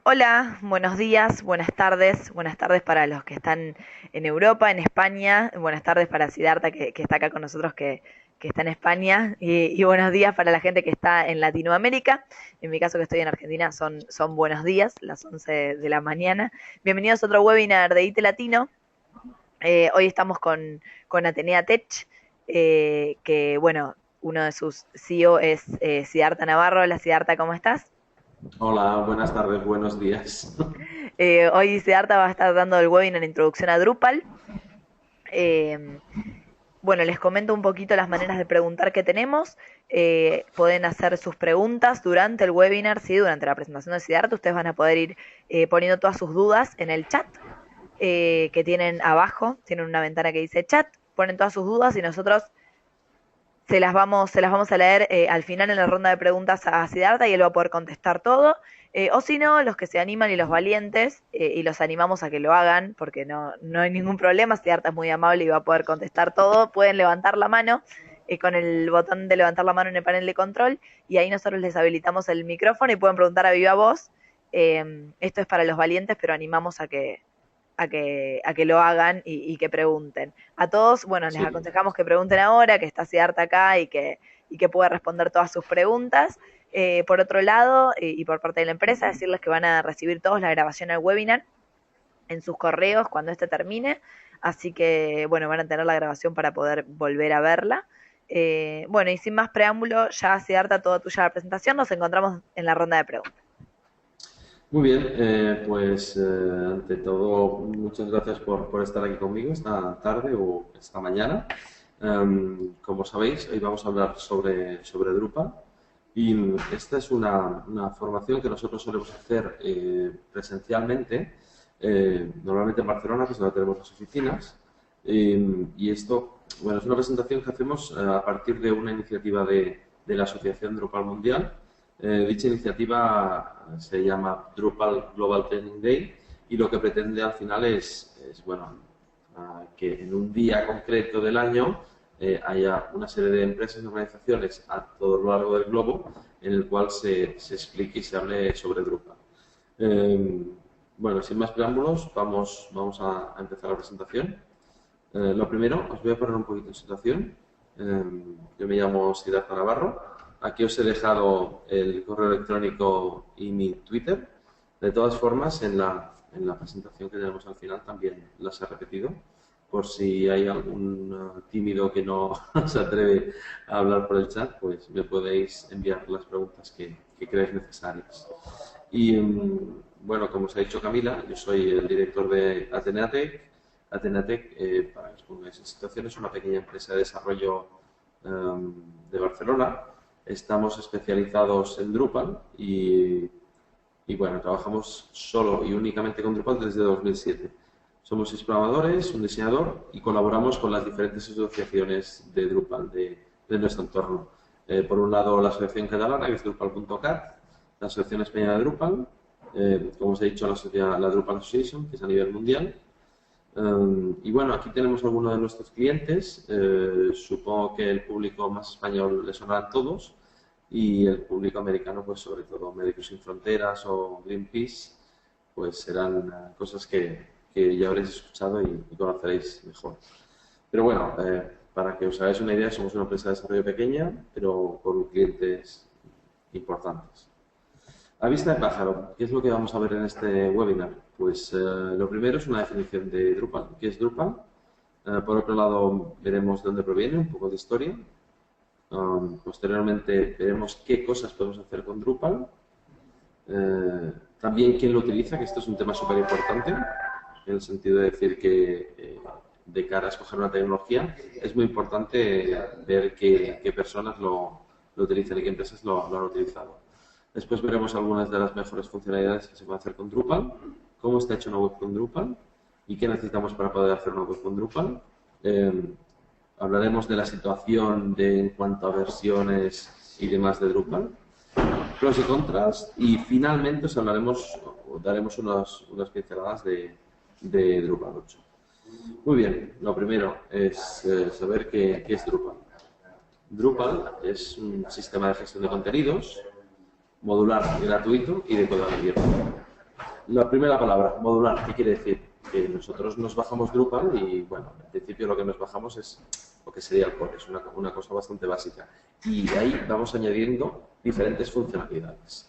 Hola, buenos días, buenas tardes para los que están en Europa, en España, buenas tardes para Siddhartha que está acá con nosotros que está en España y buenos días para la gente que está en Latinoamérica. En mi caso que estoy en Argentina son buenos días, las 11 de la mañana. Bienvenidos a otro webinar de IT Latino. Hoy estamos con Atenea Tech, que bueno, uno de sus CEO es Siddhartha Navarro. Hola Siddhartha, ¿cómo estás? Hola, buenas tardes, buenos días. Hoy Siddhartha va a estar dando el webinar Introducción a Drupal. Eh, bueno, les comento un poquito las maneras de preguntar que tenemos. Pueden hacer sus preguntas durante el webinar, ¿sí? Durante la presentación de Siddhartha. Ustedes van a poder ir poniendo todas sus dudas en el chat que tienen abajo. Tienen una ventana que dice chat. Ponen todas sus dudas y nosotros se las vamos a leer al final en la ronda de preguntas a Siddhartha y él va a poder contestar todo. O si no, los que se animan y los valientes, y los animamos a que lo hagan, porque no hay ningún problema, Siddhartha es muy amable y va a poder contestar todo, pueden levantar la mano con el botón de levantar la mano en el panel de control, y ahí nosotros les habilitamos el micrófono y pueden preguntar a viva voz. Esto es para los valientes, pero animamos a que lo hagan y que pregunten. A todos, bueno, les Sí, aconsejamos que pregunten ahora, que está Siddhartha acá y que puede responder todas sus preguntas. Por otro lado, y por parte de la empresa, decirles que van a recibir todos la grabación del webinar en sus correos cuando este termine. Así que, bueno, van a tener la grabación para poder volver a verla. Bueno, y sin más preámbulo, ya Siddhartha, toda tuya la presentación. Nos encontramos en la ronda de preguntas. muy bien, ante todo, muchas gracias por estar aquí conmigo esta tarde o esta mañana. Como sabéis, hoy vamos a hablar sobre Drupal y esta es una formación que nosotros solemos hacer presencialmente, normalmente en Barcelona, que es donde tenemos las oficinas. Y esto, bueno, es una presentación que hacemos a partir de una iniciativa de la Asociación Drupal Mundial. Dicha iniciativa se llama Drupal Global Training Day y lo que pretende al final es bueno, que en un día concreto del año haya una serie de empresas y organizaciones a todo lo largo del globo en el cual se explique y se hable sobre Drupal. Eh, bueno, sin más preámbulos, vamos a empezar la presentación. Lo primero, os voy a poner un poquito en situación. Yo me llamo Siddhartha Navarro. Aquí os he dejado el correo electrónico y mi Twitter. De todas formas, en la presentación que tenemos al final también las he repetido, por si hay algún tímido que no se atreve a hablar por el chat, pues me podéis enviar las preguntas que creáis necesarias. Y bueno, como os ha dicho Camila, yo soy el director de Ateneatec. Ateneatec, para que os pongáis en situación, es una pequeña empresa de desarrollo de Barcelona. Estamos especializados en Drupal y bueno, trabajamos solo y únicamente con Drupal desde 2007. Somos 6 programadores, un diseñador y colaboramos con las diferentes asociaciones de Drupal de nuestro entorno. Por un lado, la Asociación Catalana, que es Drupal.cat, la Asociación Española de Drupal, como os he dicho, la Drupal Association, que es a nivel mundial. Y bueno, aquí tenemos algunos de nuestros clientes. Supongo que el público más español le sonarán todos y el público americano, pues sobre todo Médicos Sin Fronteras o Greenpeace, pues serán cosas que ya habréis escuchado y conoceréis mejor. Pero bueno, para que os hagáis una idea, somos una empresa de desarrollo pequeña, pero con clientes importantes. A vista de pájaro, ¿qué es lo que vamos a ver en este webinar? Pues lo primero es una definición de Drupal. ¿Qué es Drupal? Por otro lado, veremos de dónde proviene, un poco de historia. Posteriormente, veremos qué cosas podemos hacer con Drupal. También quién lo utiliza, que esto es un tema súper importante, en el sentido de decir que de cara a escoger una tecnología es muy importante ver qué personas lo utilizan y qué empresas lo han utilizado. Después veremos algunas de las mejores funcionalidades que se pueden hacer con Drupal, cómo está hecha una web con Drupal y qué necesitamos para poder hacer una web con Drupal. Eh, Hablaremos de la situación en cuanto a versiones y demás de Drupal, pros y contras, y finalmente os hablaremos o daremos unas pinceladas de Drupal 8. Muy bien, lo primero es saber qué es Drupal. Drupal es un sistema de gestión de contenidos modular, gratuito y de código abierto. la primera palabra, modular, ¿qué quiere decir? Que nosotros nos bajamos Drupal y, bueno, en principio lo que nos bajamos es lo que sería el core, es una cosa bastante básica. Y ahí vamos añadiendo diferentes funcionalidades.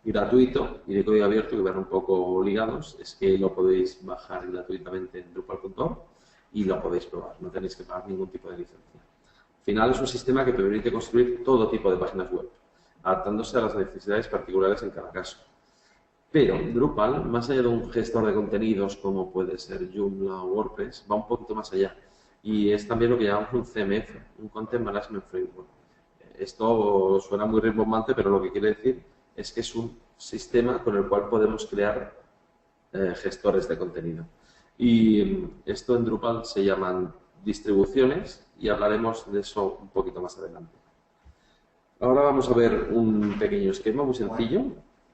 Gratuito y de código abierto, que van un poco ligados, es que lo podéis bajar gratuitamente en Drupal.org y lo podéis probar, no tenéis que pagar ningún tipo de licencia. Al final es un sistema que permite construir todo tipo de páginas web, adaptándose a las necesidades particulares en cada caso. Pero Drupal, más allá de un gestor de contenidos como puede ser Joomla o WordPress, va un poquito más allá. Y es también lo que llamamos un CMF, un Content Management Framework. Esto suena muy rimbombante, pero lo que quiere decir es que es un sistema con el cual podemos crear gestores de contenido. Y esto en Drupal se llaman distribuciones y hablaremos de eso un poquito más adelante. Ahora vamos a ver un pequeño esquema muy sencillo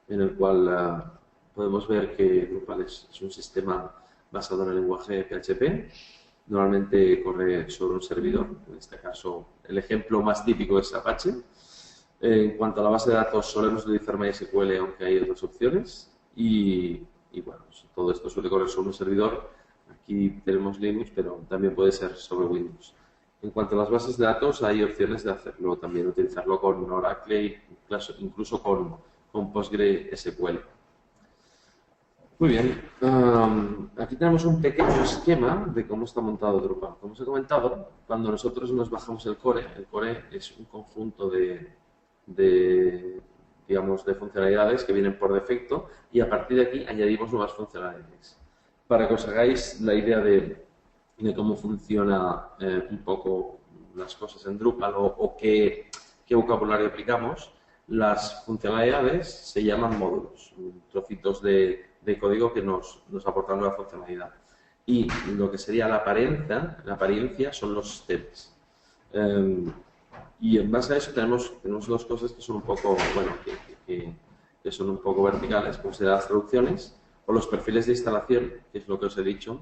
en el cual podemos ver que Drupal es un sistema basado en el lenguaje PHP. Normalmente corre sobre un servidor, en este caso el ejemplo más típico es Apache. En cuanto a la base de datos solemos utilizar MySQL, aunque hay otras opciones. Y bueno, todo esto suele correr sobre un servidor. Aquí tenemos Linux, pero también puede ser sobre Windows. En cuanto a las bases de datos, hay opciones de hacerlo también, utilizarlo con Oracle, incluso con PostgreSQL. Muy bien, aquí tenemos un pequeño esquema de cómo está montado Drupal. Como os he comentado, cuando nosotros nos bajamos el core es un conjunto digamos, de funcionalidades que vienen por defecto y a partir de aquí añadimos nuevas funcionalidades. Para que os hagáis la idea de cómo funciona un poco las cosas en Drupal o qué vocabulario aplicamos, las funcionalidades se llaman módulos, trocitos de código que nos aportan nueva funcionalidad. Y lo que sería la apariencia son los temas. Y en base a eso tenemos dos cosas que son un poco, bueno, que son un poco verticales, como serían las traducciones o los perfiles de instalación, que es lo que os he dicho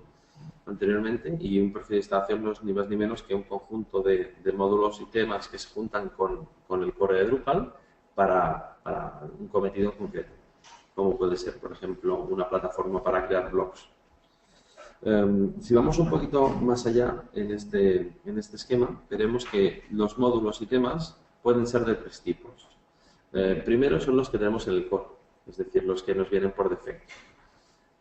anteriormente, y un perfil de instalación no es ni más ni menos que un conjunto de módulos y temas que se juntan con el core de Drupal para un cometido concreto, como puede ser, por ejemplo, una plataforma para crear blogs. Si vamos un poquito más allá en este esquema, veremos que los módulos y temas pueden ser de tres tipos. Primero son los que tenemos en el core, es decir, los que nos vienen por defecto.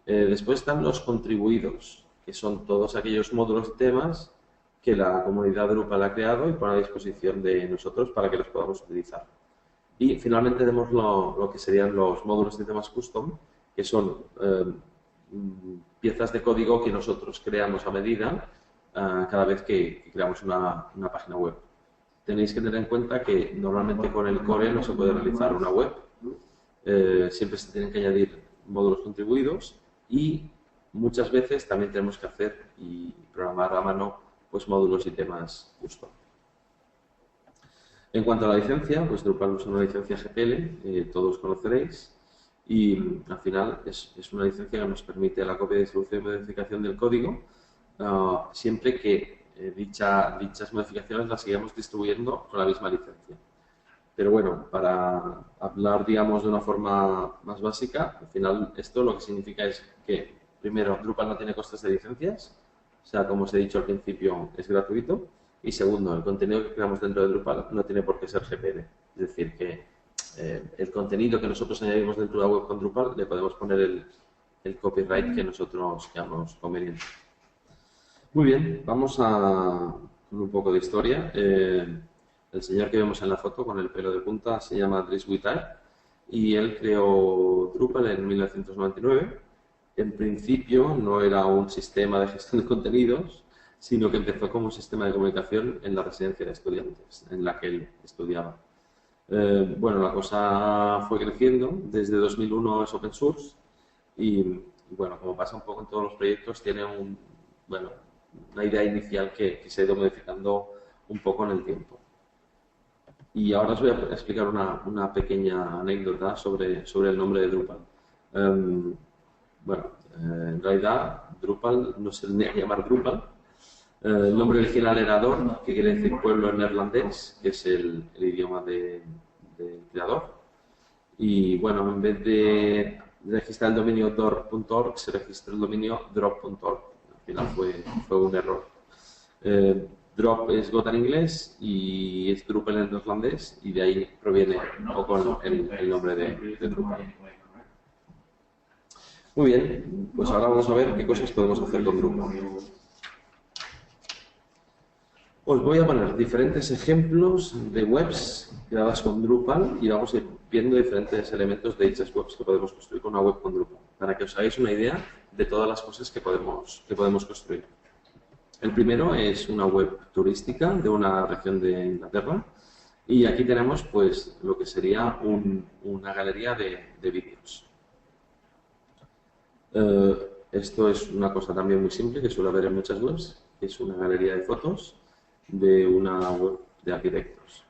Después están los contribuidos, que son todos aquellos módulos y temas que la comunidad Drupal ha creado y pone a disposición de nosotros para que los podamos utilizar. Y finalmente tenemos lo que serían los módulos y temas custom, que son piezas de código que nosotros creamos a medida cada vez que creamos una página web. Tenéis que tener en cuenta que normalmente con el core no se puede realizar una web. Siempre se tienen que añadir módulos contribuidos y muchas veces también tenemos que hacer y programar a mano pues módulos y temas custom. En cuanto a la licencia, pues Drupal usa una licencia GPL, todos conoceréis, y al final es una licencia que nos permite la copia, distribución y modificación del código, siempre que dichas modificaciones las sigamos distribuyendo con la misma licencia. Pero bueno, para hablar, digamos, de una forma más básica, al final esto lo que significa es que, primero, Drupal no tiene costes de licencias, o sea, como os he dicho al principio, es gratuito. Y segundo, el contenido que creamos dentro de Drupal no tiene por qué ser GPL. Es decir, que el contenido que nosotros añadimos dentro de la web con Drupal le podemos poner el copyright que nosotros creamos conveniente. Muy bien, vamos con un poco de historia. El señor que vemos en la foto con el pelo de punta se llama Dries Witthaar y él creó Drupal en 1999. En principio no era un sistema de gestión de contenidos, sino que empezó como un sistema de comunicación en la residencia de estudiantes en la que él estudiaba. Bueno, la cosa fue creciendo. Desde 2001 es open source y bueno, como pasa un poco en todos los proyectos, tiene una idea inicial que se ha ido modificando un poco en el tiempo. Y ahora os voy a explicar una pequeña anécdota sobre el nombre de Drupal. En realidad Drupal no se tenía que llamar Drupal. El nombre original era Dorn, que quiere decir pueblo en neerlandés, que es el idioma del creador. Y bueno, en vez de registrar el dominio door.org, se registró el dominio drop.org. Al final fue un error. Drop es Got en inglés y es Drupal en neerlandés, y de ahí proviene un poco el nombre de Drupal. Muy bien, pues ahora vamos a ver qué cosas podemos hacer con Drupal. Os voy a poner diferentes ejemplos de webs creadas con Drupal y vamos a ir viendo diferentes elementos de dichas webs que podemos construir con una web con Drupal, para que os hagáis una idea de todas las cosas que podemos construir. El primero es una web turística de una región de Inglaterra, y aquí tenemos pues lo que sería una galería de vídeos. Esto es una cosa también muy simple que suele haber en muchas webs, que es una galería de fotos de una web de arquitectos.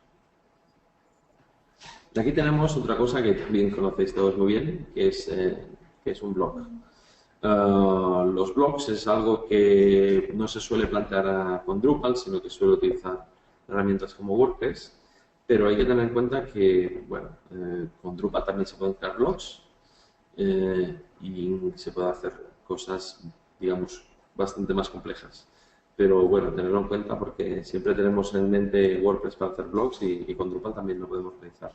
Aquí tenemos otra cosa que bien conocéis todos muy bien, que es un blog. Los blogs es algo que no se suele plantear con Drupal, sino que suele utilizar herramientas como WordPress, pero hay que tener en cuenta que, bueno, con Drupal también se pueden crear blogs y se puede hacer cosas, digamos, bastante más complejas. Pero bueno, tenerlo en cuenta porque siempre tenemos en mente WordPress para hacer blogs y con Drupal también lo podemos realizar.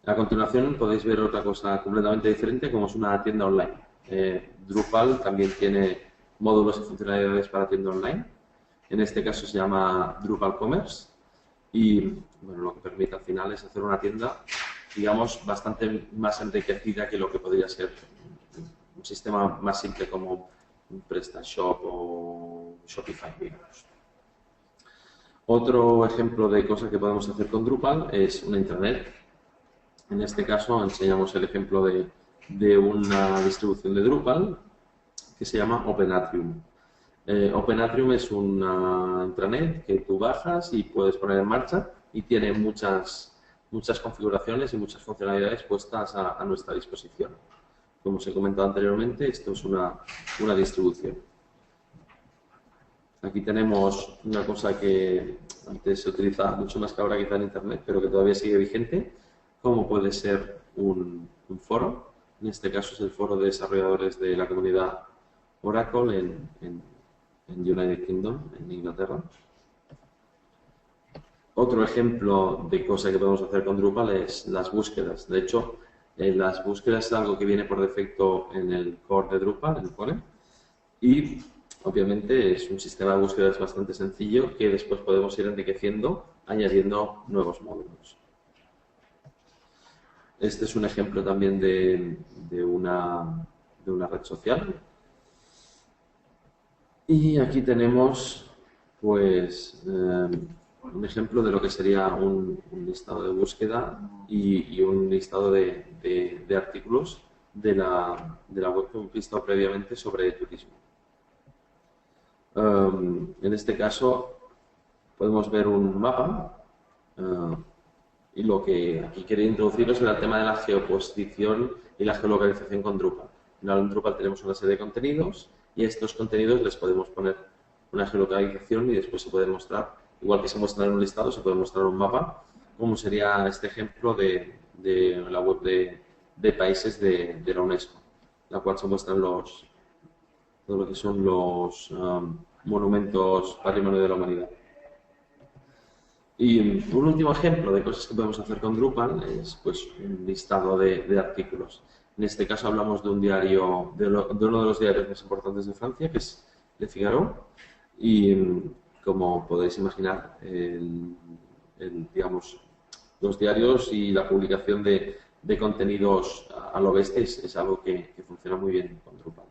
A continuación podéis ver otra cosa completamente diferente, como es una tienda online. Drupal también tiene módulos y funcionalidades para tienda online. En este caso se llama Drupal Commerce y bueno, lo que permite al final es hacer una tienda, digamos, bastante más enriquecida que lo que podría ser un sistema más simple como un PrestaShop o Shopify, digamos. Otro ejemplo de cosas que podemos hacer con Drupal es una intranet. En este caso enseñamos el ejemplo de una distribución de Drupal que se llama OpenAtrium. OpenAtrium es una intranet que tú bajas y puedes poner en marcha y tiene muchas configuraciones y muchas funcionalidades puestas a nuestra disposición. Como os he comentado anteriormente, esto es una distribución. Aquí tenemos una cosa que antes se utilizaba mucho más que ahora quizá en Internet, pero que todavía sigue vigente, como puede ser un foro. En este caso es el foro de desarrolladores de la comunidad Oracle en United Kingdom, en Inglaterra. Otro ejemplo de cosa que podemos hacer con Drupal es las búsquedas. De hecho, las búsquedas es algo que viene por defecto en el core de Drupal, en el core, y obviamente es un sistema de búsquedas bastante sencillo que después podemos ir enriqueciendo añadiendo nuevos módulos. Este es un ejemplo también de una red social. Y aquí tenemos pues un ejemplo de lo que sería un listado de búsqueda y un listado de artículos de la web que hemos visto previamente sobre turismo. En este caso podemos ver un mapa y lo que aquí quería introduciros era el tema de la geoposición y la geolocalización con Drupal. En Drupal tenemos una serie de contenidos y a estos contenidos les podemos poner una geolocalización y después se puede mostrar, igual que se muestra en un listado, se puede mostrar un mapa, como sería este ejemplo de la web de países de la UNESCO, en la cual se muestran todo lo que son los monumentos patrimonio de la humanidad. Y un último ejemplo de cosas que podemos hacer con Drupal es pues, un listado de artículos. En este caso hablamos de un diario, de uno de los diarios más importantes de Francia, que es Le Figaro, y como podéis imaginar, digamos, los diarios y la publicación de contenidos a lo bestia es algo que funciona muy bien con Drupal.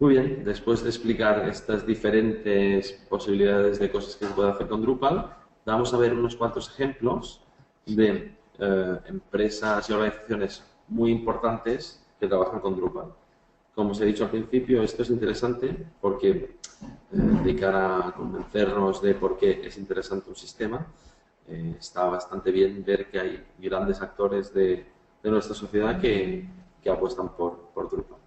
Muy bien, después de explicar estas diferentes posibilidades de cosas que se puede hacer con Drupal, vamos a ver unos cuantos ejemplos de empresas y organizaciones muy importantes que trabajan con Drupal. Como os he dicho al principio, esto es interesante porque de cara a convencernos de por qué es interesante un sistema, está bastante bien ver que hay grandes actores de nuestra sociedad que apuestan por Drupal.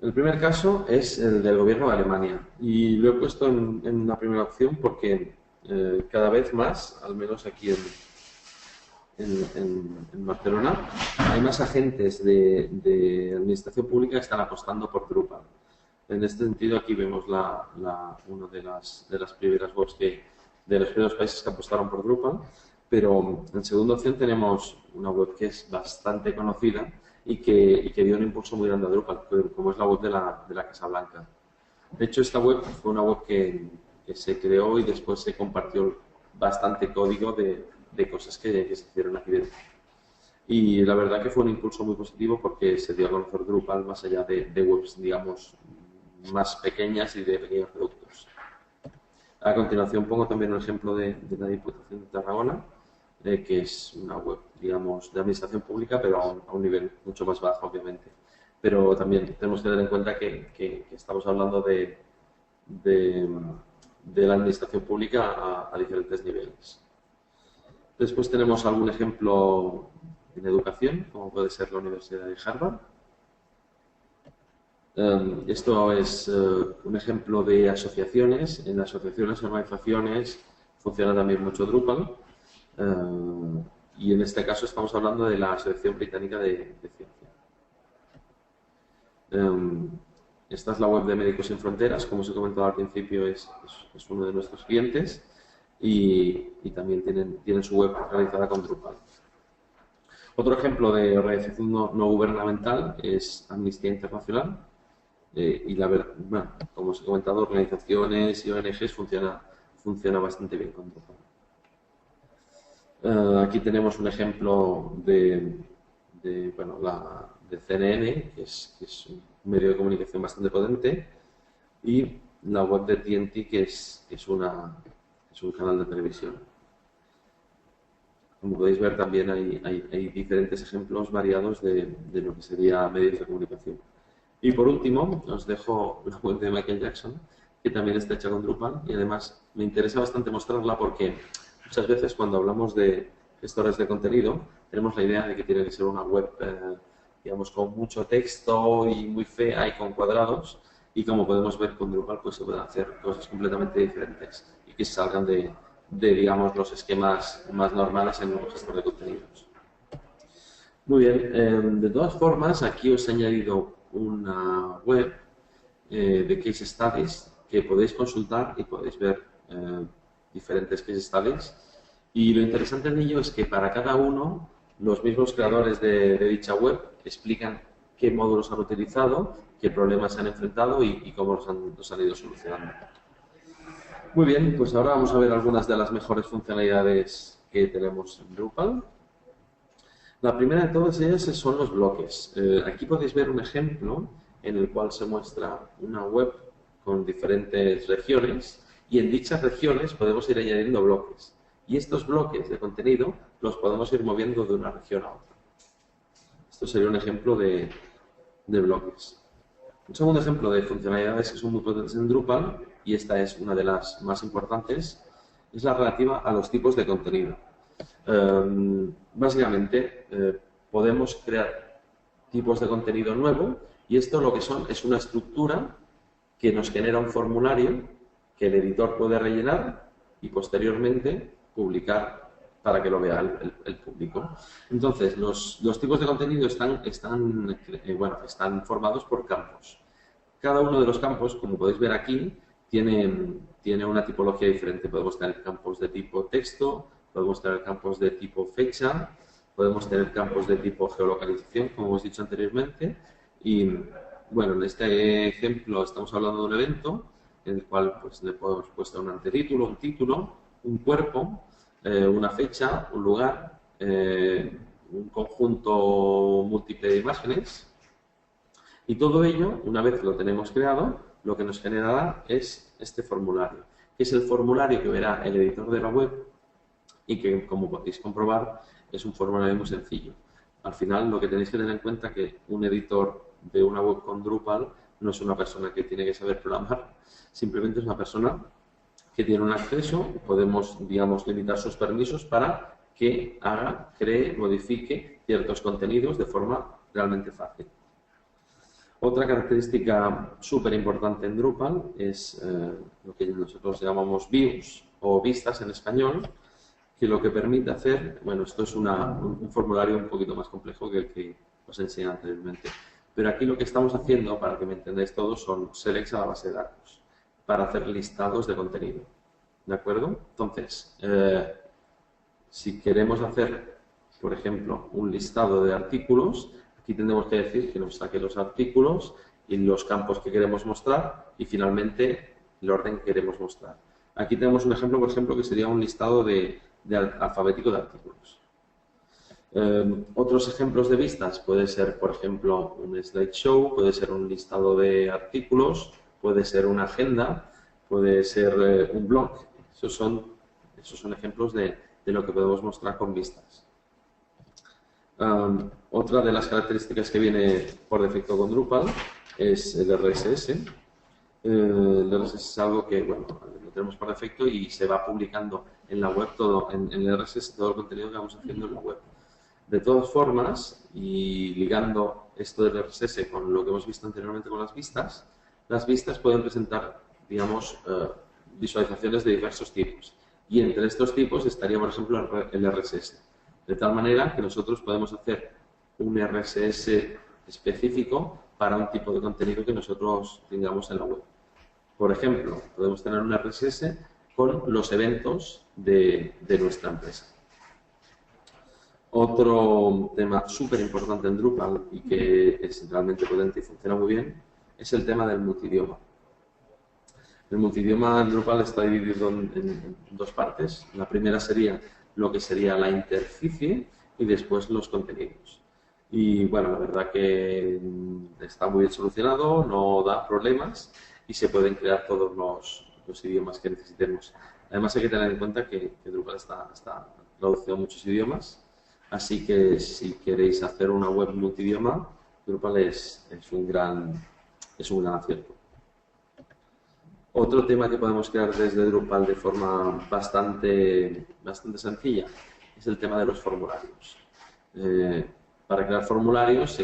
El primer caso es el del gobierno de Alemania y lo he puesto en la primera opción porque cada vez más, al menos aquí en Barcelona, hay más agentes de administración pública que están apostando por Drupal. En este sentido, aquí vemos una de las primeras webs de los primeros países que apostaron por Drupal, pero en segunda opción tenemos una web que es bastante conocida y que dio un impulso muy grande a Drupal, como es la web de la Casa Blanca. De hecho, esta web fue una web que se creó y después se compartió bastante código de cosas que se hicieron aquí dentro. Y la verdad que fue un impulso muy positivo porque se dio a conocer Drupal más allá de webs, digamos, más pequeñas y de pequeños productos. A continuación pongo también un ejemplo de la Diputación de Tarragona, que es una web, digamos, de administración pública, pero a un nivel mucho más bajo, obviamente. Pero también tenemos que tener en cuenta que estamos hablando de la administración pública a diferentes niveles. Después tenemos algún ejemplo en educación, como puede ser la Universidad de Harvard. Esto es un ejemplo de asociaciones. En asociaciones y organizaciones funciona también mucho Drupal. Y en este caso estamos hablando de la Asociación Británica de Ciencia. Esta es la web de Médicos Sin Fronteras. Como os he comentado al principio, es uno de nuestros clientes y también tienen su web realizada con Drupal. Otro ejemplo de organización no gubernamental es Amnistía Internacional. Y la verdad, bueno, como os he comentado, organizaciones y ONGs funciona bastante bien con Drupal. Aquí tenemos un ejemplo de CNN, que es un medio de comunicación bastante potente, y la web de TNT, que es un canal de televisión. Como podéis ver, también hay diferentes ejemplos variados de lo que sería medios de comunicación. Y por último, os dejo la web de Michael Jackson, que también está hecha con Drupal, y además me interesa bastante mostrarla porque muchas veces cuando hablamos de gestores de contenido tenemos la idea de que tiene que ser una web, digamos, con mucho texto y muy fea y con cuadrados, y como podemos ver con Drupal pues se pueden hacer cosas completamente diferentes y que salgan de digamos, los esquemas más normales en un gestor de contenidos. Muy bien, de todas formas, aquí os he añadido una web de case studies que podéis consultar y podéis ver diferentes case studies. Y lo interesante de ello es que para cada uno, los mismos creadores de dicha web explican qué módulos han utilizado, qué problemas se han enfrentado y cómo los han ido solucionando. Muy bien, pues ahora vamos a ver algunas de las mejores funcionalidades que tenemos en Drupal. La primera de todas ellas son los bloques. Aquí podéis ver un ejemplo en el cual se muestra una web con diferentes regiones y en dichas regiones podemos ir añadiendo bloques. Y estos bloques de contenido los podemos ir moviendo de una región a otra. Esto sería un ejemplo de bloques. Un segundo ejemplo de funcionalidades que son muy potentes en Drupal, y esta es una de las más importantes, es la relativa a los tipos de contenido. Básicamente, podemos crear tipos de contenido nuevo y esto lo que son es una estructura que nos genera un formulario que el editor puede rellenar y posteriormente publicar para que lo vea el público. Entonces, los tipos de contenido están formados por campos. Cada uno de los campos, como podéis ver aquí, tiene una tipología diferente. Podemos tener campos de tipo texto, podemos tener campos de tipo fecha, podemos tener campos de tipo geolocalización, como hemos dicho anteriormente. Y bueno, en este ejemplo estamos hablando de un evento en el cual pues, le podemos puesto un antetítulo, un título, un cuerpo, una fecha, un lugar, un conjunto múltiple de imágenes. Y todo ello, una vez lo tenemos creado, lo que nos generará es este formulario, que es el formulario que verá el editor de la web y que, como podéis comprobar, es un formulario muy sencillo. Al final, lo que tenéis que tener en cuenta es que un editor de una web con Drupal no es una persona que tiene que saber programar, simplemente es una persona que tiene un acceso, podemos, digamos, limitar sus permisos para que haga, cree, modifique ciertos contenidos de forma realmente fácil. Otra característica súper importante en Drupal es lo que nosotros llamamos views o vistas en español, que lo que permite hacer, bueno, esto es un formulario un poquito más complejo que el que os enseñé anteriormente, pero aquí lo que estamos haciendo, para que me entendáis todos, son selects a la base de datos, para hacer listados de contenido, ¿de acuerdo? Entonces, si queremos hacer, por ejemplo, un listado de artículos, aquí tendremos que decir que nos saque los artículos y los campos que queremos mostrar y finalmente el orden que queremos mostrar. Aquí tenemos un ejemplo, por ejemplo, que sería un listado alfabético de artículos. Otros ejemplos de vistas puede ser, por ejemplo, un slideshow, puede ser un listado de artículos, puede ser una agenda, puede ser un blog. Esos son ejemplos de lo que podemos mostrar con vistas. Otra de las características que viene por defecto con Drupal es el RSS. El RSS es algo que, bueno, lo tenemos por defecto y se va publicando en la web todo, en el RSS todo el contenido que vamos haciendo en la web. De todas formas, y ligando esto del RSS con lo que hemos visto anteriormente con las vistas pueden presentar, digamos, visualizaciones de diversos tipos. Y entre estos tipos estaría, por ejemplo, el RSS. De tal manera que nosotros podemos hacer un RSS específico para un tipo de contenido que nosotros tengamos en la web. Por ejemplo, podemos tener un RSS con los eventos de nuestra empresa. Otro tema súper importante en Drupal y que es realmente potente y funciona muy bien es el tema del multidioma. El multidioma en Drupal está dividido en dos partes. La primera sería lo que sería la interficie y después los contenidos. Y bueno, la verdad que está muy bien solucionado, no da problemas y se pueden crear todos los idiomas que necesitemos. Además hay que tener en cuenta que Drupal está traducido a muchos idiomas, así que si queréis hacer una web multidioma, Drupal es un gran acierto. Otro tema que podemos crear desde Drupal de forma bastante sencilla es el tema de los formularios. Para crear formularios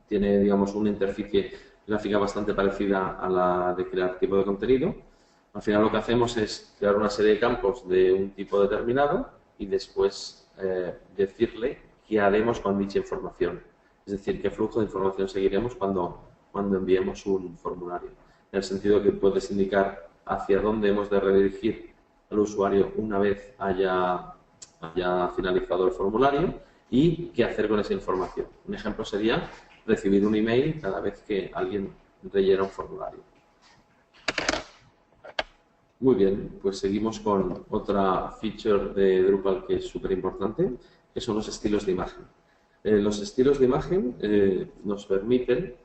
tiene digamos una interficie gráfica bastante parecida a la de crear tipo de contenido. Al final lo que hacemos es crear una serie de campos de un tipo determinado y después decirle qué haremos con dicha información. Es decir, qué flujo de información seguiremos cuando enviemos un formulario. En el sentido que puedes indicar hacia dónde hemos de redirigir al usuario una vez haya finalizado el formulario y qué hacer con esa información. Un ejemplo sería recibir un email cada vez que alguien rellena un formulario. Muy bien, pues seguimos con otra feature de Drupal que es súper importante, que son los estilos de imagen. Los estilos de imagen nos permiten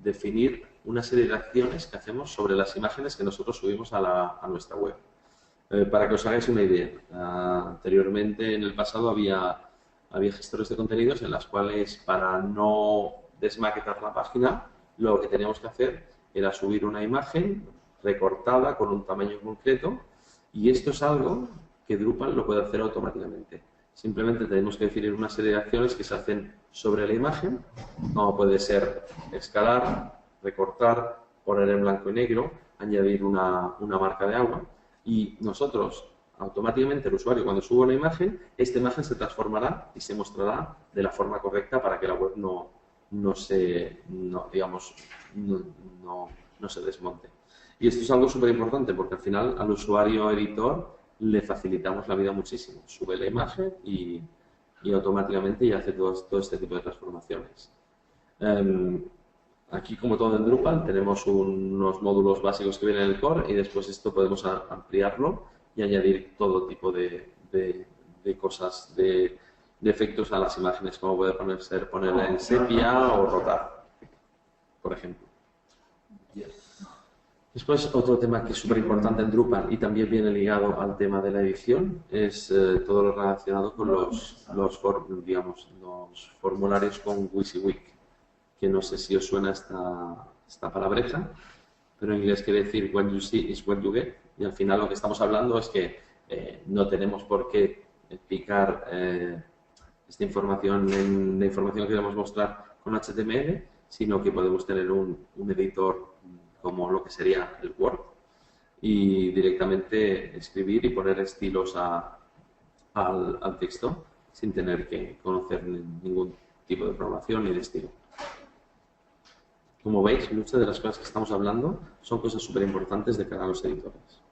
definir una serie de acciones que hacemos sobre las imágenes que nosotros subimos a nuestra web. Para que os hagáis una idea, anteriormente en el pasado había gestores de contenidos en las cuales para no desmaquetar la página lo que teníamos que hacer era subir una imagen recortada con un tamaño concreto y esto es algo que Drupal lo puede hacer automáticamente. Simplemente tenemos que definir una serie de acciones que se hacen sobre la imagen, como puede ser escalar, recortar, poner en blanco y negro, añadir una marca de agua y nosotros automáticamente el usuario cuando suba una imagen, esta imagen se transformará y se mostrará de la forma correcta para que la web no se desmonte. Y esto es algo súper importante porque al final al usuario editor le facilitamos la vida muchísimo. Sube la imagen y automáticamente ya hace todo este tipo de transformaciones. Aquí, como todo en Drupal, tenemos unos módulos básicos que vienen en el core y después esto podemos ampliarlo y añadir todo tipo de cosas, de efectos a las imágenes, como puede ponerla en sepia o rotar, por ejemplo. Después, otro tema que es súper importante en Drupal y también viene ligado al tema de la edición es todo lo relacionado con los formularios con WYSIWYG, que no sé si os suena esta palabreja, pero en inglés quiere decir when you see is when you get, y al final lo que estamos hablando es que no tenemos por qué picar esta información en la información que queremos mostrar con HTML, sino que podemos tener un editor como lo que sería el Word, y directamente escribir y poner estilos al texto sin tener que conocer ningún tipo de programación ni de estilo. Como veis, muchas de las cosas que estamos hablando son cosas súper importantes de cara a los editores.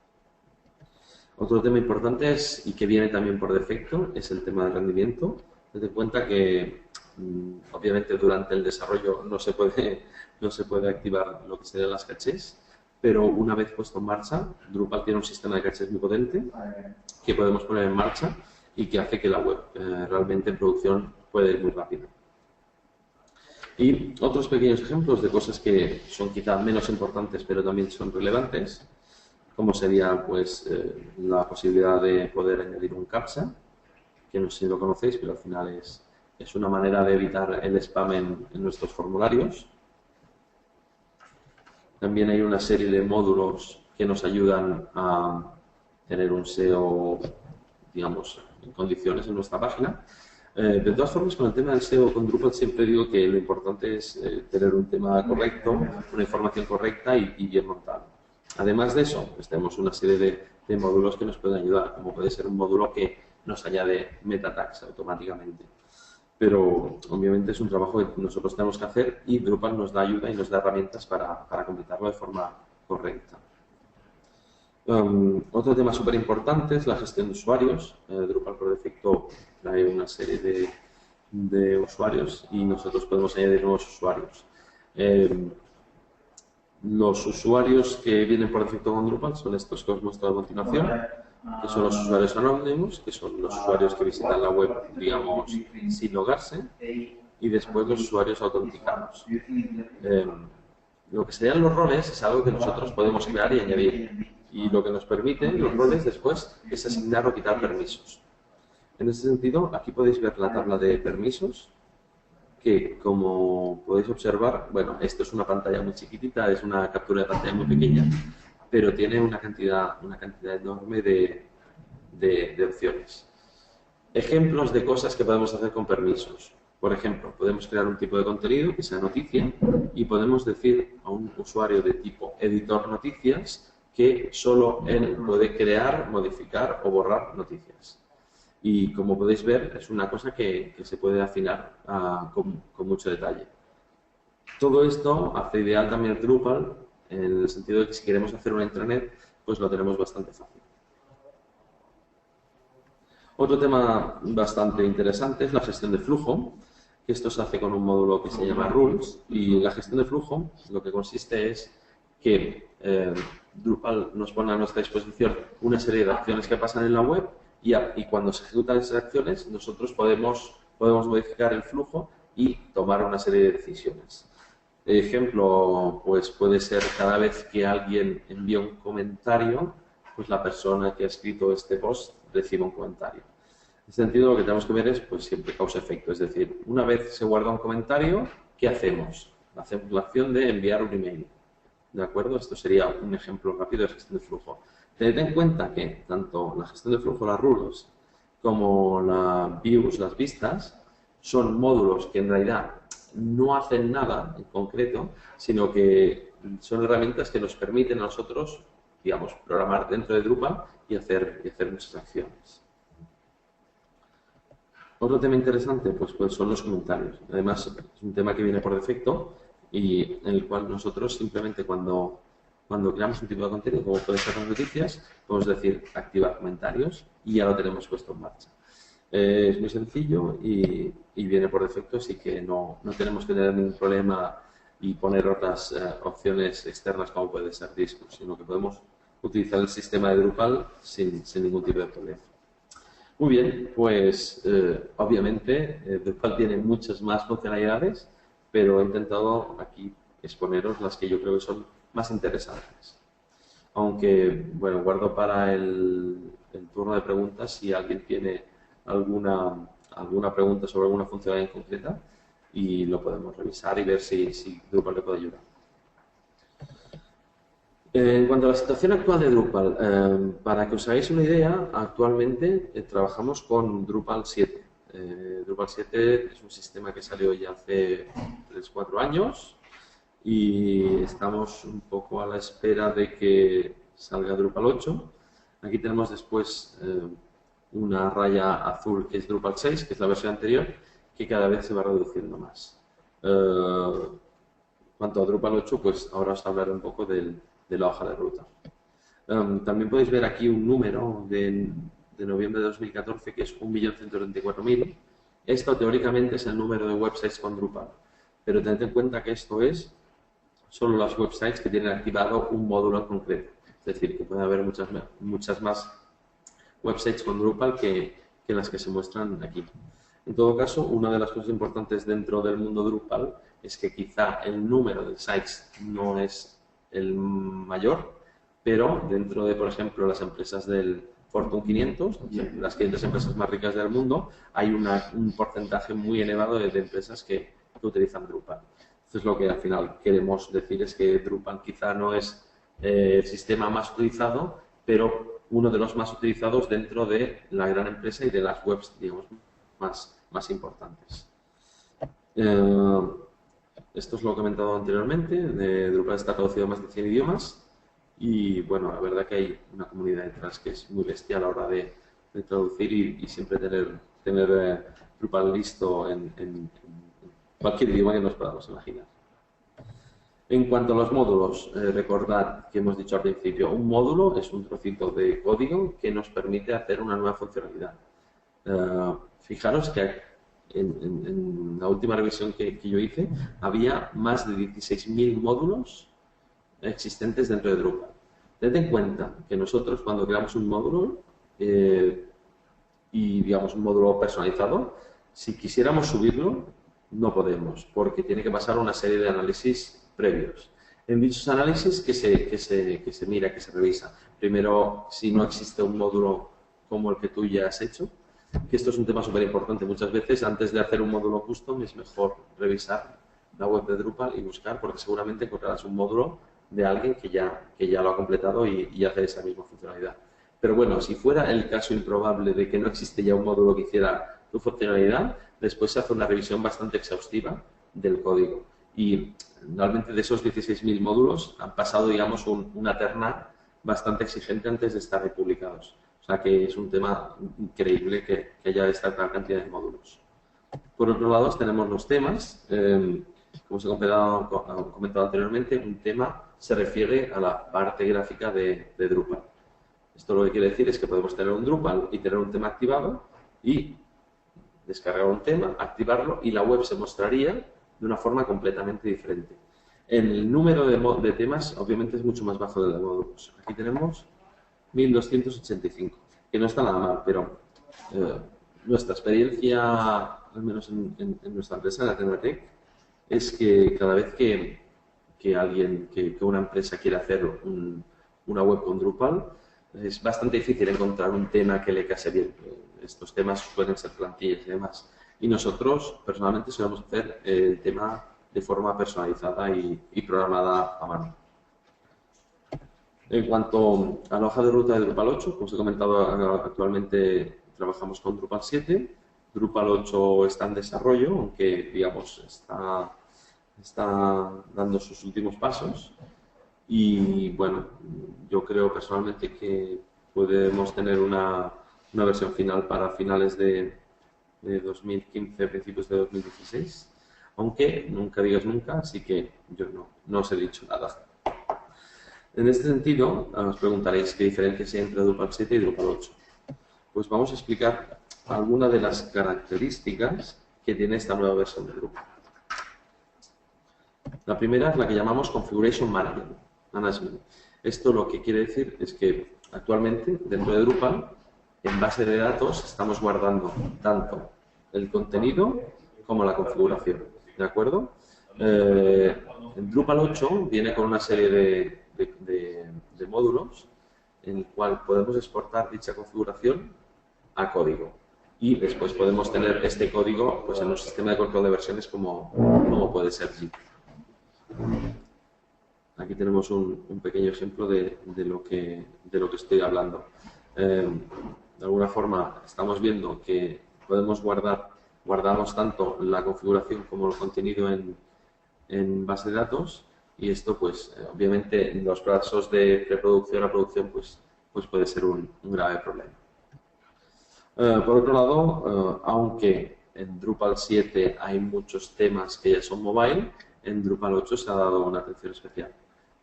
Otro tema importante y que viene también por defecto es el tema del rendimiento. Ten en cuenta que obviamente durante el desarrollo no se puede activar lo que serían las cachés, pero una vez puesto en marcha, Drupal tiene un sistema de cachés muy potente que podemos poner en marcha y que hace que la web realmente en producción pueda ir muy rápido. Y otros pequeños ejemplos de cosas que son quizá menos importantes pero también son relevantes, como sería pues la posibilidad de poder añadir un CAPTCHA, que no sé si lo conocéis, pero al final es una manera de evitar el spam en nuestros formularios. También hay una serie de módulos que nos ayudan a tener un SEO, digamos, en condiciones en nuestra página. De todas formas, con el tema del SEO con Drupal siempre digo que lo importante es tener un tema correcto, una información correcta y bien montado. Además de eso, pues tenemos una serie de módulos que nos pueden ayudar, como puede ser un módulo que nos añade meta tags automáticamente. Pero obviamente es un trabajo que nosotros tenemos que hacer y Drupal nos da ayuda y nos da herramientas para completarlo de forma correcta. Otro tema súper importante es la gestión de usuarios. Drupal por defecto trae una serie de usuarios y nosotros podemos añadir nuevos usuarios. Los usuarios que vienen por defecto con Drupal son estos que os muestro a continuación, que son los usuarios anónimos, que son los usuarios que visitan la web, digamos, sin logarse, y después los usuarios autenticados. Lo que serían los roles es algo que nosotros podemos crear y añadir, y lo que nos permite los roles después es asignar o quitar permisos. En ese sentido, aquí podéis ver la tabla de permisos, que como podéis observar, bueno, esto es una pantalla muy chiquitita, es una captura de pantalla muy pequeña, pero tiene una cantidad enorme de opciones. Ejemplos de cosas que podemos hacer con permisos. Por ejemplo, podemos crear un tipo de contenido que sea noticia y podemos decir a un usuario de tipo editor noticias que solo él puede crear, modificar o borrar noticias. Y como podéis ver, es una cosa que se puede afinar con mucho detalle. Todo esto hace ideal también Drupal en el sentido de que si queremos hacer una intranet, pues lo tenemos bastante fácil. Otro tema bastante interesante es la gestión de flujo, que esto se hace con un módulo que se llama Rules. Y la gestión de flujo lo que consiste es que Drupal nos pone a nuestra disposición una serie de acciones que pasan en la web y cuando se ejecutan esas acciones nosotros podemos modificar el flujo y tomar una serie de decisiones. Ejemplo, pues puede ser cada vez que alguien envía un comentario, pues la persona que ha escrito este post recibe un comentario. En este sentido, lo que tenemos que ver es pues siempre causa-efecto, es decir, una vez se guarda un comentario, ¿qué hacemos? Hacemos la acción de enviar un email. ¿De acuerdo? Esto sería un ejemplo rápido de gestión de flujo. Tened en cuenta que tanto la gestión de flujo, las rules, como la views, las vistas, son módulos que en realidad no hacen nada en concreto, sino que son herramientas que nos permiten a nosotros, digamos, programar dentro de Drupal y hacer muchas acciones. Otro tema interesante pues son los comentarios. Además, es un tema que viene por defecto y en el cual nosotros simplemente cuando creamos un tipo de contenido, como puede ser las noticias, podemos decir activar comentarios y ya lo tenemos puesto en marcha. Es muy sencillo y viene por defecto, así que no tenemos que tener ningún problema y poner otras opciones externas como puede ser Discord, sino que podemos utilizar el sistema de Drupal sin ningún tipo de problema. Muy bien, pues obviamente Drupal tiene muchas más funcionalidades, pero he intentado aquí exponeros las que yo creo que son más interesantes. Aunque, bueno, guardo para el turno de preguntas si alguien tiene alguna pregunta sobre alguna funcionalidad en concreta y lo podemos revisar y ver si Drupal le puede ayudar. En cuanto a la situación actual de Drupal, para que os hagáis una idea, actualmente trabajamos con Drupal 7. Drupal 7 es un sistema que salió ya hace 3-4 años y estamos un poco a la espera de que salga Drupal 8. Aquí tenemos después una raya azul que es Drupal 6, que es la versión anterior, que cada vez se va reduciendo más. Cuanto a Drupal 8, pues ahora os hablaré un poco de la hoja de ruta. También podéis ver aquí un número de noviembre de 2014 que es 1.134.000. Esto teóricamente es el número de websites con Drupal, pero tened en cuenta que esto es solo las websites que tienen activado un módulo concreto. Es decir, que puede haber muchas más websites con Drupal que las que se muestran aquí. En todo caso, una de las cosas importantes dentro del mundo Drupal es que quizá el número de sites no es el mayor, pero dentro de, por ejemplo, las empresas del Fortune 500, las 500 empresas más ricas del mundo, hay un porcentaje muy elevado de empresas que utilizan Drupal. Entonces, lo que al final queremos decir es que Drupal quizá no es el sistema más utilizado, pero uno de los más utilizados dentro de la gran empresa y de las webs, digamos, más importantes. Esto es lo que he comentado anteriormente. Drupal está traducido a más de 100 idiomas y, bueno, la verdad que hay una comunidad detrás que es muy bestia a la hora de traducir y siempre tener Drupal listo en cualquier idioma que nos podamos imaginar. En cuanto a los módulos, recordad que hemos dicho al principio, un módulo es un trocito de código que nos permite hacer una nueva funcionalidad. Fijaros que en la última revisión que yo hice había más de 16.000 módulos existentes dentro de Drupal. Tened en cuenta que nosotros cuando creamos un módulo y digamos un módulo personalizado, si quisiéramos subirlo no podemos porque tiene que pasar una serie de análisis previos. En dichos análisis que se mira, que se revisa. Primero, si no existe un módulo como el que tú ya has hecho, que esto es un tema súper importante. Muchas veces, antes de hacer un módulo custom, es mejor revisar la web de Drupal y buscar, porque seguramente encontrarás un módulo de alguien que ya lo ha completado y hace esa misma funcionalidad. Pero bueno, si fuera el caso improbable de que no existe ya un módulo que hiciera tu funcionalidad, después se hace una revisión bastante exhaustiva del código. Y realmente de esos 16.000 módulos han pasado, digamos, una terna bastante exigente antes de estar publicados. O sea que es un tema increíble que haya esta gran cantidad de módulos. Por otro lado, tenemos los temas. Como os he comentado anteriormente, un tema se refiere a la parte gráfica de Drupal. Esto lo que quiere decir es que podemos tener un Drupal y tener un tema activado y descargar un tema, activarlo y la web se mostraría de una forma completamente diferente. El número de temas obviamente es mucho más bajo del de módulos. Aquí tenemos 1285, que no está nada mal, pero nuestra experiencia, al menos en nuestra empresa, en Atena-Tech, es que cada vez que una empresa quiere hacer una web con Drupal, es bastante difícil encontrar un tema que le case bien. Estos temas suelen ser plantillas y demás. Y nosotros, personalmente, solemos hacer el tema de forma personalizada y programada a mano. En cuanto a la hoja de ruta de Drupal 8, como os he comentado, actualmente trabajamos con Drupal 7. Drupal 8 está en desarrollo, aunque, digamos, está dando sus últimos pasos. Y, bueno, yo creo personalmente que podemos tener una versión final para finales de 2015, principios de 2016. Aunque nunca digas nunca, así que yo no os he dicho nada. En este sentido, os preguntaréis qué diferencia hay entre Drupal 7 y Drupal 8. Pues vamos a explicar algunas de las características que tiene esta nueva versión de Drupal. La primera es la que llamamos Configuration Management. Esto lo que quiere decir es que actualmente dentro de Drupal, en base de datos, estamos guardando tanto el contenido como la configuración. ¿De acuerdo? En Drupal 8 viene con una serie de módulos en el cual podemos exportar dicha configuración a código y después podemos tener este código pues, en un sistema de control de versiones como puede ser Git. Aquí tenemos un pequeño ejemplo de lo que estoy hablando. De alguna forma estamos viendo que podemos guardamos tanto la configuración como el contenido en base de datos y esto pues obviamente en los pasos de preproducción a producción pues puede ser un grave problema. Por otro lado, aunque en Drupal 7 hay muchos temas que ya son mobile, en Drupal 8 se ha dado una atención especial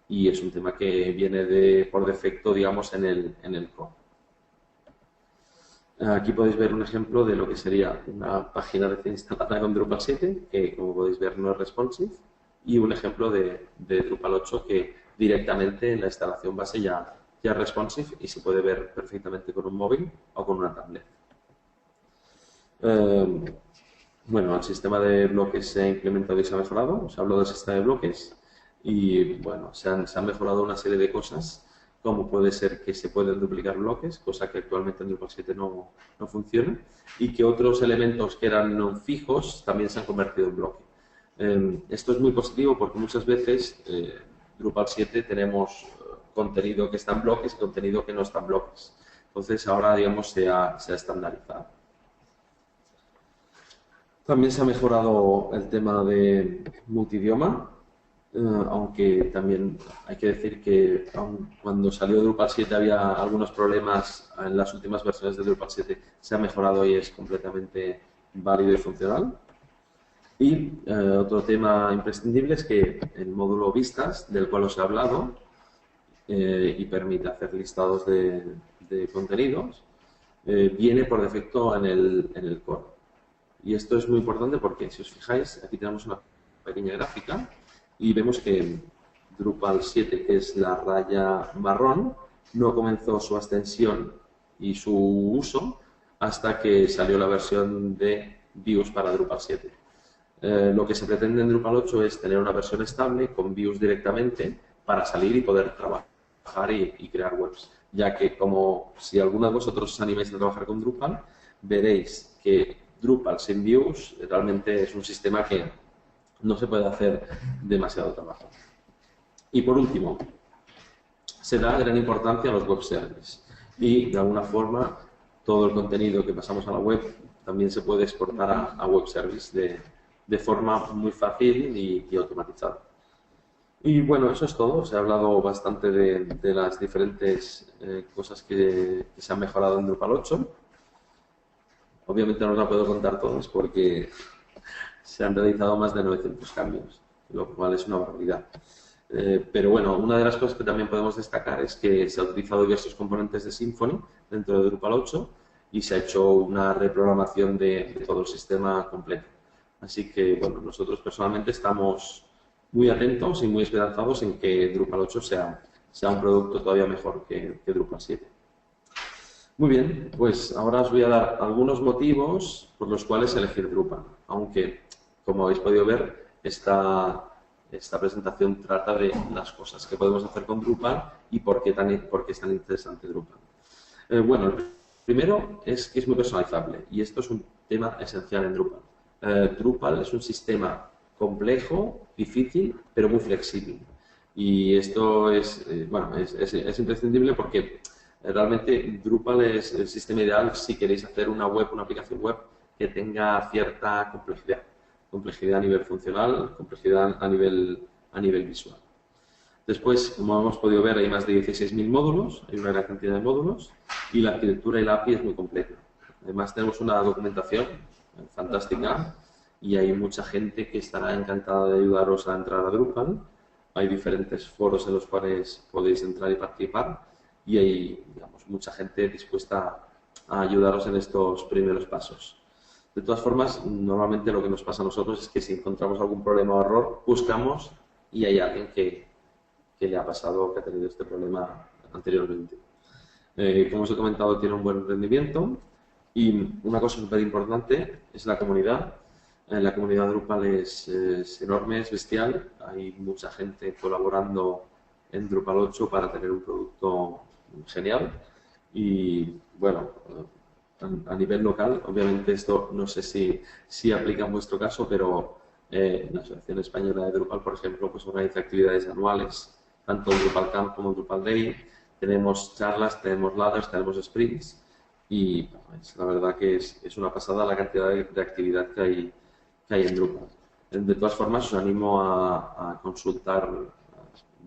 y es un tema que viene por defecto, digamos, en el core. Aquí podéis ver un ejemplo de lo que sería una página recién instalada con Drupal 7, que como podéis ver no es responsive, y un ejemplo de Drupal 8 que directamente en la instalación base ya es responsive y se puede ver perfectamente con un móvil o con una tablet. Bueno, el sistema de bloques se ha implementado y se ha mejorado. Os hablo del sistema de bloques y, bueno, se han mejorado una serie de cosas, como puede ser que se pueden duplicar bloques, cosa que actualmente en Drupal 7 no funciona, y que otros elementos que eran no fijos también se han convertido en bloque. Esto es muy positivo porque muchas veces Drupal 7 tenemos contenido que está en bloques y contenido que no está en bloques. Entonces ahora, digamos, se ha estandarizado. También se ha mejorado el tema de multidioma, aunque también hay que decir que cuando salió Drupal 7 había algunos problemas. En las últimas versiones de Drupal 7 se ha mejorado y es completamente válido y funcional. Y otro tema imprescindible es que el módulo Vistas, del cual os he hablado, y permite hacer listados de contenidos, viene por defecto en el core. Y esto es muy importante porque, si os fijáis, aquí tenemos una pequeña gráfica y vemos que Drupal 7, que es la raya marrón, no comenzó su extensión y su uso hasta que salió la versión de Views para Drupal 7. Lo que se pretende en Drupal 8 es tener una versión estable con Views directamente para salir y poder trabajar y crear webs, ya que, como si alguno de vosotros os animáis a trabajar con Drupal, veréis que Drupal sin Views realmente es un sistema que no se puede hacer demasiado trabajo. Y por último, se da gran importancia a los web services y de alguna forma todo el contenido que pasamos a la web también se puede exportar a web service de forma muy fácil y automatizada. Y bueno, eso es todo. Se ha hablado bastante de las diferentes cosas que se han mejorado en Drupal 8. Obviamente no os la puedo contar todas porque se han realizado más de 900 cambios, lo cual es una barbaridad. Pero bueno, una de las cosas que también podemos destacar es que se han utilizado diversos componentes de Symfony dentro de Drupal 8 y se ha hecho una reprogramación de todo el sistema completo. Así que, bueno, nosotros personalmente estamos muy atentos y muy esperanzados en que Drupal 8 sea un producto todavía mejor que Drupal 7. Muy bien, pues ahora os voy a dar algunos motivos por los cuales elegir Drupal, aunque, como habéis podido ver, esta presentación trata de las cosas que podemos hacer con Drupal y por qué es tan interesante Drupal. Bueno, el primero es que es muy personalizable y esto es un tema esencial en Drupal. Drupal es un sistema complejo, difícil, pero muy flexible. Y esto es imprescindible porque realmente Drupal es el sistema ideal si queréis hacer una aplicación web que tenga cierta complejidad. Complejidad a nivel funcional, complejidad a nivel visual. Después, como hemos podido ver, hay más de 16.000 módulos, hay una gran cantidad de módulos y la arquitectura y la API es muy completa. Además, tenemos una documentación fantástica y hay mucha gente que estará encantada de ayudaros a entrar a Drupal. Hay diferentes foros en los cuales podéis entrar y participar y hay, digamos, mucha gente dispuesta a ayudaros en estos primeros pasos. De todas formas, normalmente lo que nos pasa a nosotros es que si encontramos algún problema o error, buscamos y hay alguien que le ha pasado, que ha tenido este problema anteriormente. Como os he comentado, tiene un buen rendimiento y una cosa súper importante es la comunidad. La comunidad Drupal es enorme, es bestial. Hay mucha gente colaborando en Drupal 8 para tener un producto genial. Y bueno, a nivel local, obviamente esto no sé si aplica en vuestro caso, pero la Asociación Española de Drupal, por ejemplo, pues organiza actividades anuales, tanto en Drupal Camp como en Drupal Day. Tenemos charlas, tenemos ladders, tenemos sprints y la verdad que es una pasada la cantidad de actividad que hay en Drupal. De todas formas, os animo a consultar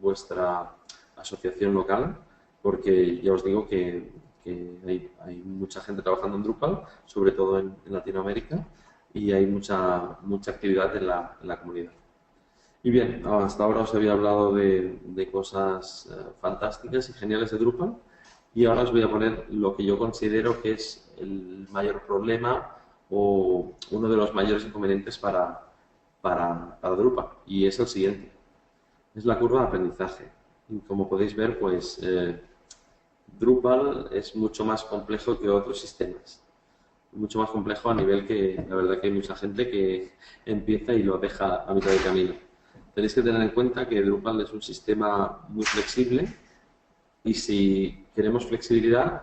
vuestra asociación local, porque ya os digo que hay mucha gente trabajando en Drupal, sobre todo en Latinoamérica, y hay mucha actividad en la comunidad. Y bien, hasta ahora os había hablado de cosas fantásticas y geniales de Drupal, y ahora os voy a poner lo que yo considero que es el mayor problema o uno de los mayores inconvenientes para Drupal, y es el siguiente. Es la curva de aprendizaje. Y como podéis ver, pues Drupal es mucho más complejo que otros sistemas. Mucho más complejo a nivel que la verdad que hay mucha gente que empieza y lo deja a mitad de camino. Tenéis que tener en cuenta que Drupal es un sistema muy flexible y si queremos flexibilidad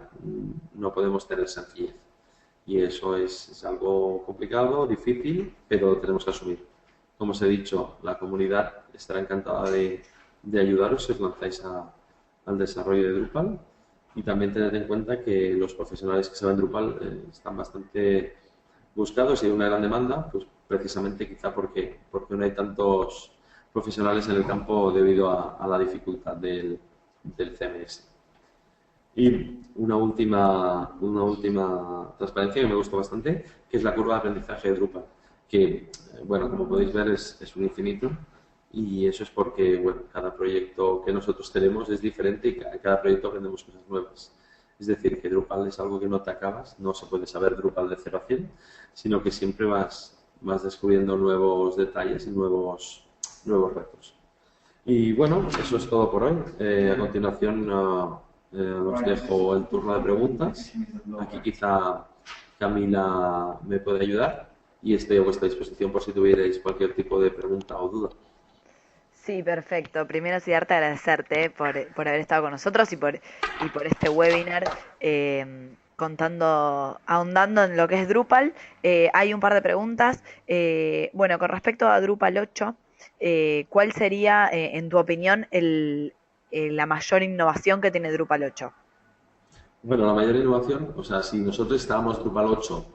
no podemos tener sencillez. Y eso es algo complicado, difícil, pero lo tenemos que asumir. Como os he dicho, la comunidad estará encantada de ayudaros si os lanzáis al desarrollo de Drupal. Y también tened en cuenta que los profesionales que saben Drupal están bastante buscados y hay una gran demanda, pues precisamente quizá porque no hay tantos profesionales en el campo debido a la dificultad del CMS. Y una última transparencia que me gustó bastante, que es la curva de aprendizaje de Drupal, que, bueno, como podéis ver es un infinito y eso es porque, bueno, cada proyecto que nosotros tenemos es diferente y cada proyecto aprendemos cosas nuevas. Es decir, que Drupal es algo que no te acabas, no se puede saber Drupal de 0 a 100, sino que siempre vas descubriendo nuevos detalles y nuevos retos. Y bueno, eso es todo por hoy. A continuación os dejo el turno de preguntas. Aquí quizá Camila me puede ayudar y estoy a vuestra disposición por si tuvierais cualquier tipo de pregunta o duda. Sí, perfecto. Primero, Siddhartha, agradecerte por haber estado con nosotros y por este webinar ahondando en lo que es Drupal. Hay un par de preguntas. Bueno, con respecto a Drupal 8, ¿cuál sería, en tu opinión, la mayor innovación que tiene Drupal 8? Bueno, la mayor innovación, o sea, si nosotros estábamos Drupal 8,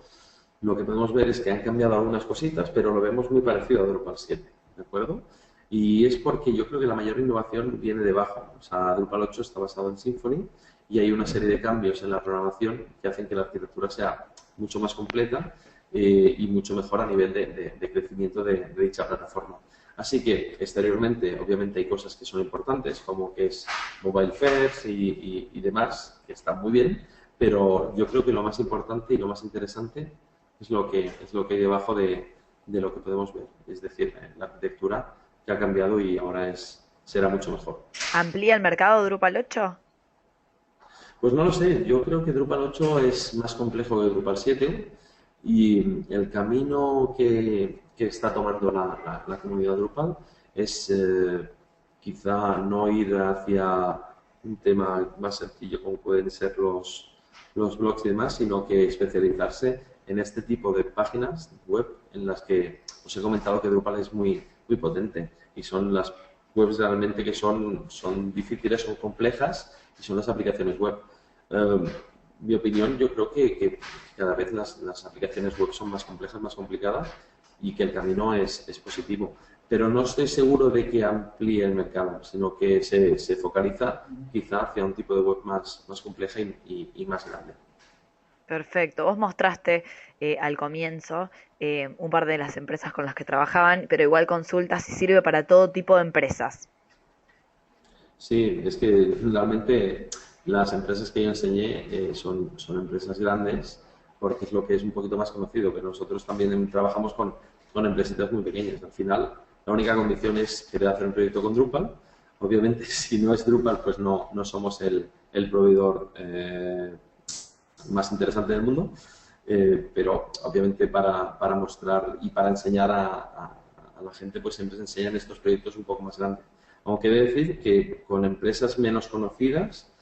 lo que podemos ver es que han cambiado algunas cositas, pero lo vemos muy parecido a Drupal 7, ¿de acuerdo? Y es porque yo creo que la mayor innovación viene de abajo. O sea, Drupal 8 está basado en Symfony y hay una serie de cambios en la programación que hacen que la arquitectura sea mucho más completa y mucho mejor a nivel de crecimiento de dicha plataforma. Así que exteriormente, obviamente, hay cosas que son importantes, como que es mobile first y demás, que están muy bien, pero yo creo que lo más importante y lo más interesante es lo que hay debajo de lo que podemos ver. Es decir, la arquitectura que ha cambiado y ahora será mucho mejor. ¿Amplía el mercado Drupal 8? Pues no lo sé, yo creo que Drupal 8 es más complejo que Drupal 7 y el camino que está tomando la comunidad Drupal es quizá no ir hacia un tema más sencillo como pueden ser los blogs y demás, sino que especializarse en este tipo de páginas web en las que os he comentado que Drupal es muy potente y son las webs realmente que son difíciles, son complejas y son las aplicaciones web. Mi opinión, yo creo que cada vez las aplicaciones web son más complejas, más complicadas y que el camino es positivo. Pero no estoy seguro de que amplíe el mercado, sino que se focaliza quizá hacia un tipo de web más compleja y más grande. Perfecto. Vos mostraste al comienzo un par de las empresas con las que trabajaban, pero igual consultas si sirve para todo tipo de empresas. Sí, es que realmente las empresas que yo enseñé son empresas grandes porque es lo que es un poquito más conocido, pero nosotros también trabajamos con empresitas muy pequeñas. Al final, la única condición es querer hacer un proyecto con Drupal. Obviamente, si no es Drupal, pues no somos el proveedor más interesante del mundo, pero obviamente para mostrar y para enseñar a la gente, pues siempre se enseñan estos proyectos un poco más grandes. Aunque he de decir que con empresas menos conocidas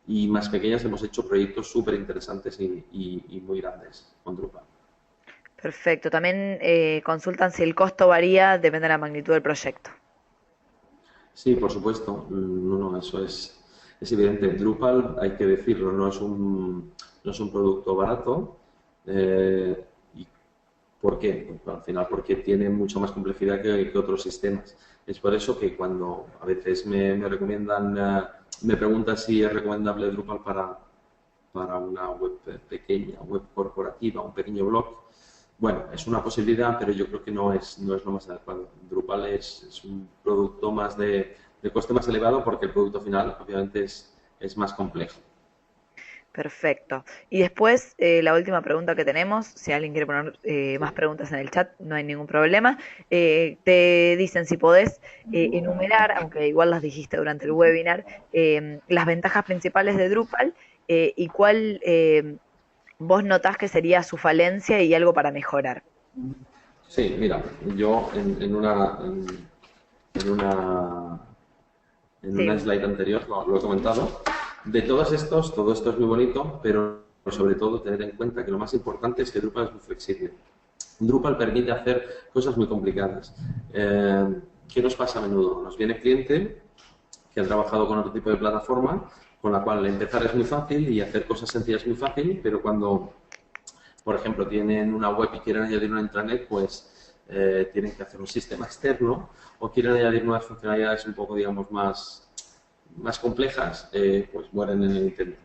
y más pequeñas hemos hecho proyectos súper interesantes y muy grandes con Drupal. Perfecto. También consultan si el costo varía, depende de la magnitud del proyecto. Sí, por supuesto. No, eso es evidente. Drupal, hay que decirlo, no es un producto barato y ¿Por qué? Pues, al final porque tiene mucha más complejidad que otros sistemas. Es por eso que cuando a veces me recomiendan, me preguntan si es recomendable Drupal para una web pequeña, web corporativa, un pequeño blog. Bueno, es una posibilidad, pero yo creo que no es lo más adecuado. Drupal es un producto más de coste más elevado porque el producto final obviamente es más complejo. Perfecto. Y después, la última pregunta que tenemos, si alguien quiere poner más Sí. preguntas en el chat, no hay ningún problema. Te dicen si podés enumerar, aunque igual las dijiste durante el webinar, las ventajas principales de Drupal y cuál vos notás que sería su falencia y algo para mejorar. Sí, mira, yo en una, en Sí, una slide anterior lo he comentado. De todos estos, todo esto es muy bonito, pero sobre todo tener en cuenta que lo más importante es que Drupal es muy flexible. Drupal permite hacer cosas muy complicadas. ¿Qué nos pasa a menudo? Nos viene cliente que ha trabajado con otro tipo de plataforma, con la cual empezar es muy fácil y hacer cosas sencillas es muy fácil, pero cuando, por ejemplo, tienen una web y quieren añadir una intranet, pues tienen que hacer un sistema externo o quieren añadir nuevas funcionalidades un poco, digamos, más complejas, pues mueren en el intento.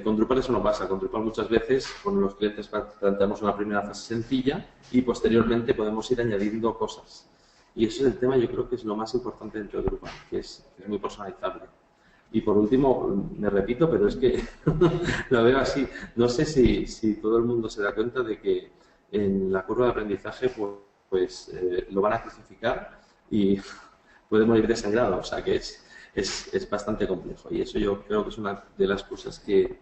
Con Drupal eso no pasa. Con Drupal muchas veces con los clientes planteamos una primera fase sencilla y posteriormente podemos ir añadiendo cosas. Y eso es el tema, yo creo que es lo más importante dentro de Drupal, que es muy personalizable. Y por último, me repito, pero es que lo veo así. No sé si todo el mundo se da cuenta de que en la curva de aprendizaje pues, lo van a crucificar y puede morir desangrado. O sea que es bastante complejo. Y eso yo creo que es una de las cosas que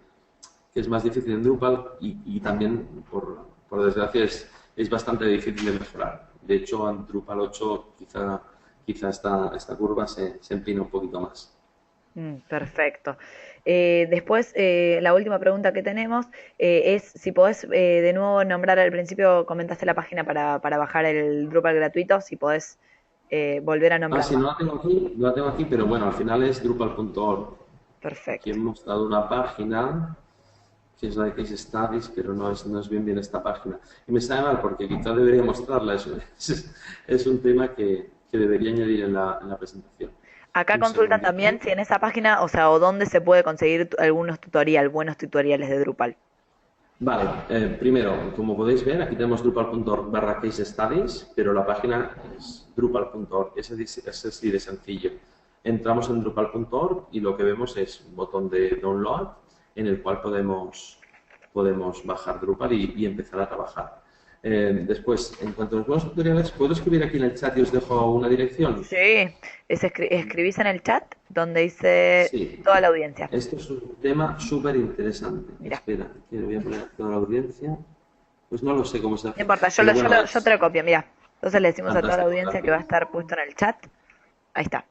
es más difícil en Drupal y también, por desgracia, es bastante difícil de mejorar. De hecho, en Drupal 8 quizá esta curva se empina un poquito más. Perfecto. Después, la última pregunta que tenemos es si podés de nuevo nombrar al principio, comentaste la página para bajar el Drupal gratuito, si podés volver a Ah, sí, nombrarla. no la tengo aquí, pero bueno, al final es drupal.org. Aquí Perfecto. hemos dado una página que es la de Case Studies, pero no es bien esta página. Y me sabe mal porque quizá debería mostrarla. Es un tema que debería añadir en la presentación. Acá Un consultan también segundito. si en esa página, o sea, o dónde se puede conseguir algunos buenos tutoriales de Drupal. Vale, primero, como podéis ver, aquí tenemos drupal.org/case studies, pero la página es drupal.org, es así de sencillo. Entramos en drupal.org y lo que vemos es un botón de download en el cual podemos bajar Drupal y empezar a trabajar. Después, en cuanto a los buenos tutoriales, ¿puedo escribir aquí en el chat y os dejo una dirección? Sí, escribís en el chat donde dice Sí, toda la audiencia. esto es un tema súper interesante. Mira, Espera, que lo voy a poner a toda la audiencia. Pues no lo sé cómo se no hace. importa, Pero bueno, yo te lo copio, mira. Entonces le decimos a toda la fantástico, audiencia que va a gracias. estar puesto en el chat. Ahí está.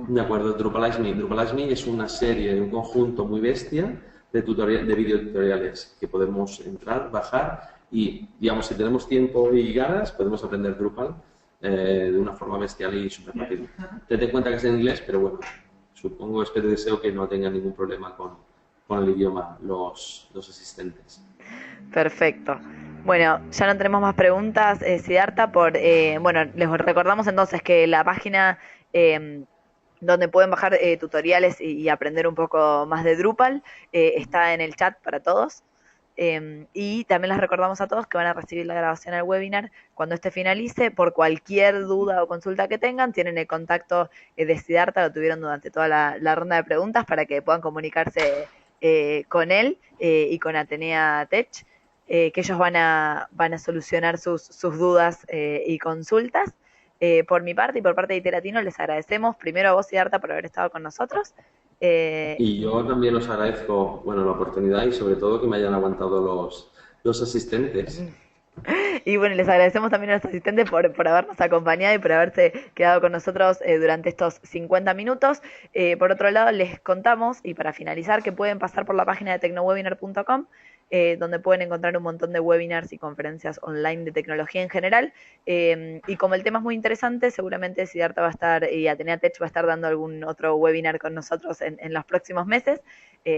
De acuerdo, Drupalize Me. Drupalize Me es una serie, un conjunto muy bestia de videotutoriales que podemos entrar, bajar y, digamos, si tenemos tiempo y ganas, podemos aprender Drupal de una forma bestial y súper rápido. Ten en cuenta que es en inglés, pero bueno, supongo, espero y deseo que no tengan ningún problema con el idioma los asistentes. Perfecto. Bueno, ya no tenemos más preguntas, Siddhartha, bueno, les recordamos entonces que la página eh, donde pueden bajar tutoriales y aprender un poco más de Drupal está en el chat para todos. Y también les recordamos a todos que van a recibir la grabación al webinar cuando este finalice. Por cualquier duda o consulta que tengan, tienen el contacto de Siddhartha, lo tuvieron durante toda la ronda de preguntas para que puedan comunicarse con él y con Atenea Tech, que ellos van a solucionar sus dudas y consultas. Por mi parte y por parte de Iteratino les agradecemos primero a vos, Siddhartha, por haber estado con nosotros. Eh, Y yo también os agradezco, bueno, la oportunidad y sobre todo que me hayan aguantado los asistentes. y bueno, les agradecemos también a los asistentes por habernos acompañado y por haberse quedado con nosotros durante estos 50 minutos. Por otro lado, les contamos, y para finalizar, que pueden pasar por la página de tecnowebinar.com donde pueden encontrar un montón de webinars y conferencias online de tecnología en general. Y como el tema es muy interesante, seguramente Siddhartha va a estar y Atenea Tech va a estar dando algún otro webinar con nosotros en los próximos meses.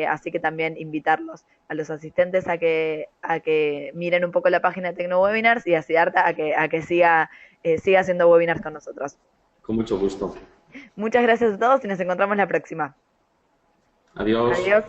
Así que también invitarlos a los asistentes a que miren un poco la página de TecnoWebinars y a Siddhartha a que siga haciendo webinars con nosotros. Con mucho gusto. Muchas gracias a todos y nos encontramos la próxima. Adiós. Adiós.